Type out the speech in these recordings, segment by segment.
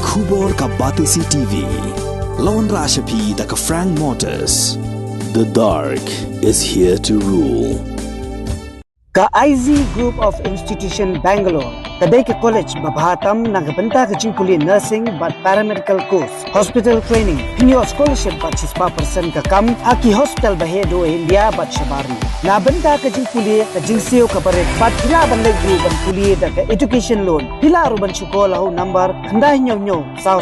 Khubor ka Batisi TV. Lawan Rashapi da ka Frank Motors. The dark is here to rule. Ka IZ Group of Institution Bangalore. Kadai ke college Babhatam nagabanta ka jingkuli nursing but paramedical course, hospital training, pinyo scholarship but 6% ka kam, aki hospital bahedo India but shabarni. Nabanta ka jingkuli ka jingsiyo ka paret, but pila banleg group ban kuli da ka education loan. Pila aruban chukola ho number, kandai nyo saw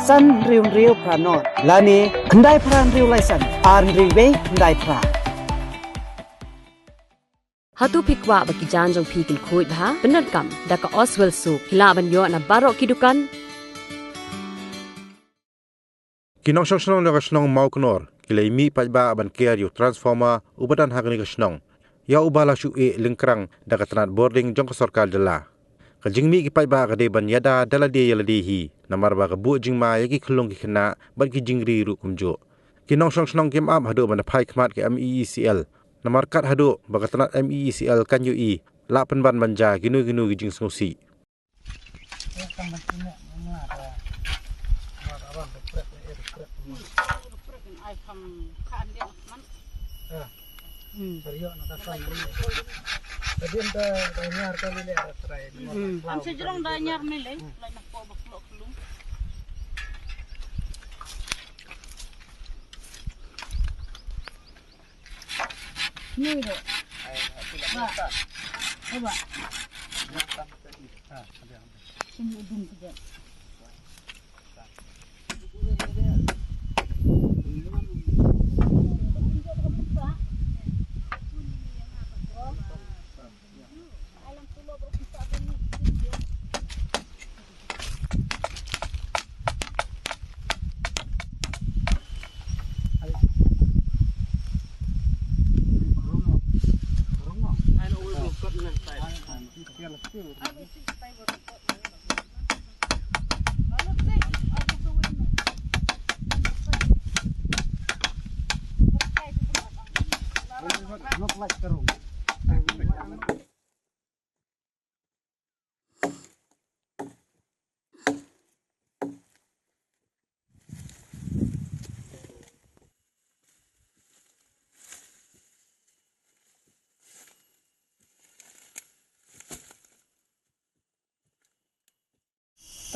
san riu pranot. Lani kandai pran riu laisan, arn riu kandai pra. Hatu pikwa bagi janjong pikil kuit ha benar kam daka Oswell Soup hilaban yo na barok kidukan Kinong song na kasnong mauknor kilay mi pajba aban care yu transformer ubadan hagani kasnong ya ubala shu lingkrang daka tanat boarding jong sarkal dala kajing mi ki pajba kade ban yada dala de yala dehi namar ba ka bu jing ma yaki khulong ki khna ban ki jingri ru kumjo kinong song game up hadu ban phai khmat ke MECL Namar kat hadu bagatanat MECL kan UI lapan ban banja ginu gijing sengsi. Ni deh. Coba. Sini udung saja.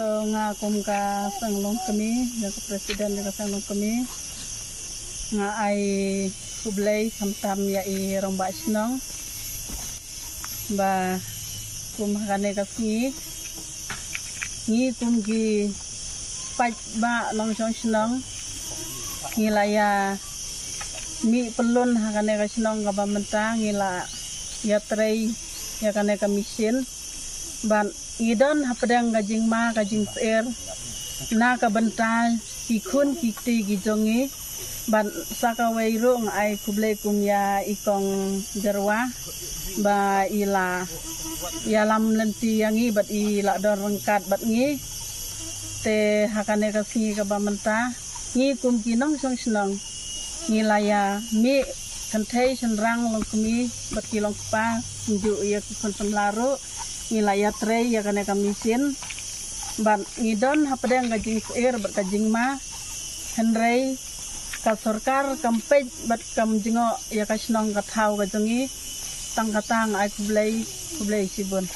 Nga kum ka sanglong kami, nga presiden nga sanglong kami, nga ay kublay samtam ya i romba snong, ba kum kane ka ngi kum gi paj ba long song snong, ngilaya mi pelun kane ka snong ka bamenta ngila ya trei ya kane ka mesin, ban idon hapadang gajing ma gajing ser na ka bantai kikun kikti gijongi ban saka wairo ngai kuble kumya ikong jarwa ba ila ya lam lenti yangi bat ila don rengkat bat ngi te hakane ka singi ka bamenta ngi kum kinong song snong ngilaya mi kanthai senrang long kumi bat kilong pa nju ya kun semlaru ngilaya trei ya kane kamisin ban ngidon hapadang gajing air bat kajing ma henrei ka sarkar kampej bat kam jingo ya kasnong kathau gajongi tangkatang ai kublai sibun